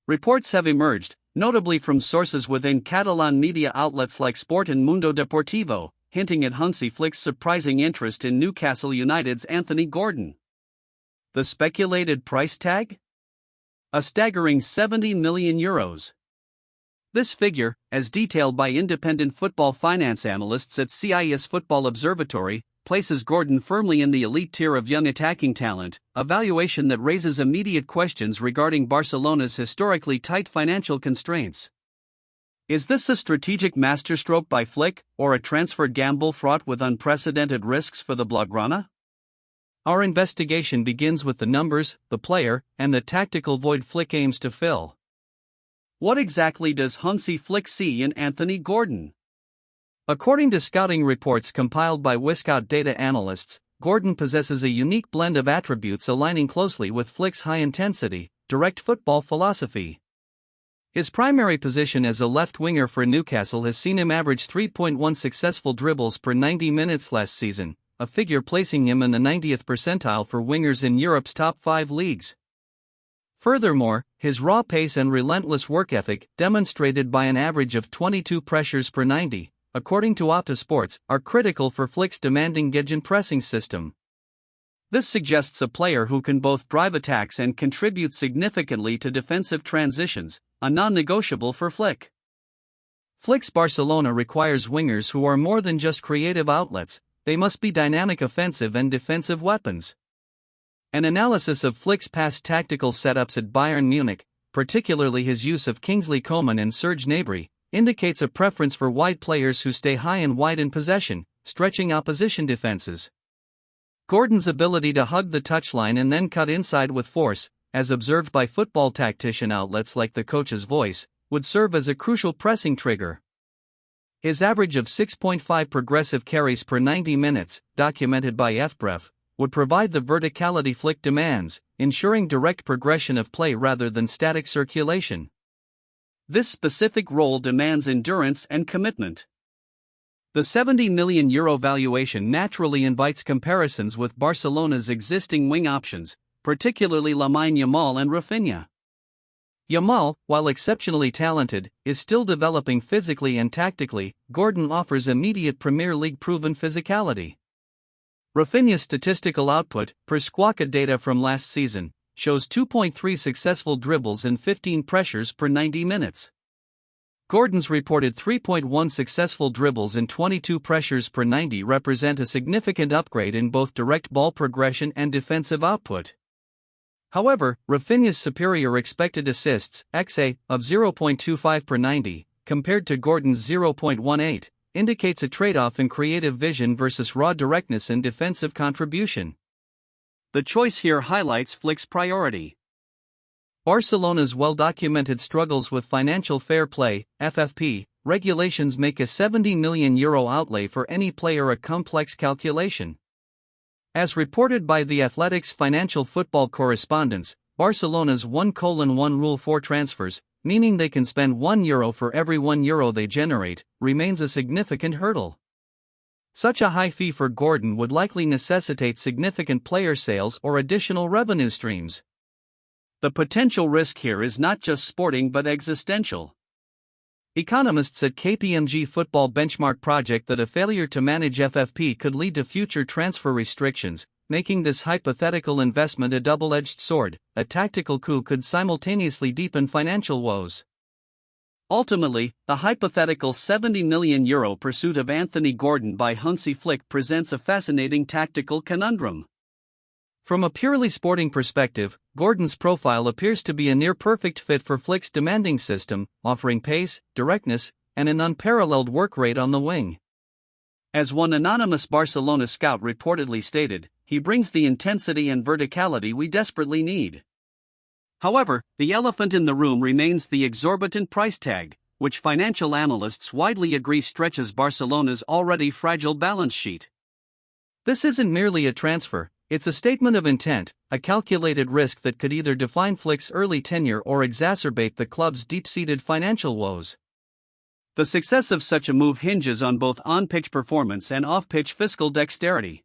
Reports have emerged, notably from sources within Catalan media outlets like Sport and Mundo Deportivo, hinting at Hansi Flick's surprising interest in Newcastle United's Anthony Gordon. The speculated price tag? A staggering €70 million. This figure, as detailed by independent football finance analysts at CIS Football Observatory, places Gordon firmly in the elite tier of young attacking talent, a valuation that raises immediate questions regarding Barcelona's historically tight financial constraints. Is this a strategic masterstroke by Flick, or a transfer gamble fraught with unprecedented risks for the Blaugrana? Our investigation begins with the numbers, the player, and the tactical void Flick aims to fill. What exactly does Hansi Flick see in Anthony Gordon? According to scouting reports compiled by Wiscout data analysts, Gordon possesses a unique blend of attributes aligning closely with Flick's high-intensity, direct football philosophy. His primary position as a left winger for Newcastle has seen him average 3.1 successful dribbles per 90 minutes last season, a figure placing him in the 90th percentile for wingers in Europe's top 5 leagues. Furthermore, his raw pace and relentless work ethic, demonstrated by an average of 22 pressures per 90, according to Opta Sports, are critical for Flick's demanding gegenpressing system. This suggests a player who can both drive attacks and contribute significantly to defensive transitions, a non-negotiable for Flick. Flick's Barcelona requires wingers who are more than just creative outlets, they must be dynamic offensive and defensive weapons. An analysis of Flick's past tactical setups at Bayern Munich, particularly his use of Kingsley Coman and Serge Gnabry, indicates a preference for wide players who stay high and wide in possession, stretching opposition defenses. Gordon's ability to hug the touchline and then cut inside with force, as observed by football tactician outlets like The Coach's Voice, would serve as a crucial pressing trigger. His average of 6.5 progressive carries per 90 minutes, documented by FBref, would provide the verticality Flick demands, ensuring direct progression of play rather than static circulation. This specific role demands endurance and commitment. The €70 million valuation naturally invites comparisons with Barcelona's existing wing options, particularly Lamine Yamal and Rafinha. Yamal, while exceptionally talented, is still developing physically and tactically. Gordon offers immediate Premier League proven physicality. Rafinha's statistical output, per Squawka data from last season, shows 2.3 successful dribbles and 15 pressures per 90 minutes. Gordon's reported 3.1 successful dribbles and 22 pressures per 90 represent a significant upgrade in both direct ball progression and defensive output. However, Rafinha's superior expected assists (XA) of 0.25 per 90, compared to Gordon's 0.18, indicates a trade-off in creative vision versus raw directness and defensive contribution. The choice here highlights Flick's priority. Barcelona's well-documented struggles with financial fair play (FFP) regulations make a €70 million outlay for any player a complex calculation. As reported by The Athletic's financial football correspondents, Barcelona's 1:1 rule for transfers, meaning they can spend €1 for every €1 they generate, remains a significant hurdle. Such a high fee for Gordon would likely necessitate significant player sales or additional revenue streams. The potential risk here is not just sporting but existential. Economists at KPMG Football Benchmark project that a failure to manage FFP could lead to future transfer restrictions, making this hypothetical investment a double-edged sword. A tactical coup could simultaneously deepen financial woes. Ultimately, the hypothetical €70 million pursuit of Anthony Gordon by Hansi Flick presents a fascinating tactical conundrum. From a purely sporting perspective, Gordon's profile appears to be a near-perfect fit for Flick's demanding system, offering pace, directness, and an unparalleled work rate on the wing. As one anonymous Barcelona scout reportedly stated, he brings the intensity and verticality we desperately need. However, the elephant in the room remains the exorbitant price tag, which financial analysts widely agree stretches Barcelona's already fragile balance sheet. This isn't merely a transfer, it's a statement of intent, a calculated risk that could either define Flick's early tenure or exacerbate the club's deep-seated financial woes. The success of such a move hinges on both on-pitch performance and off-pitch fiscal dexterity.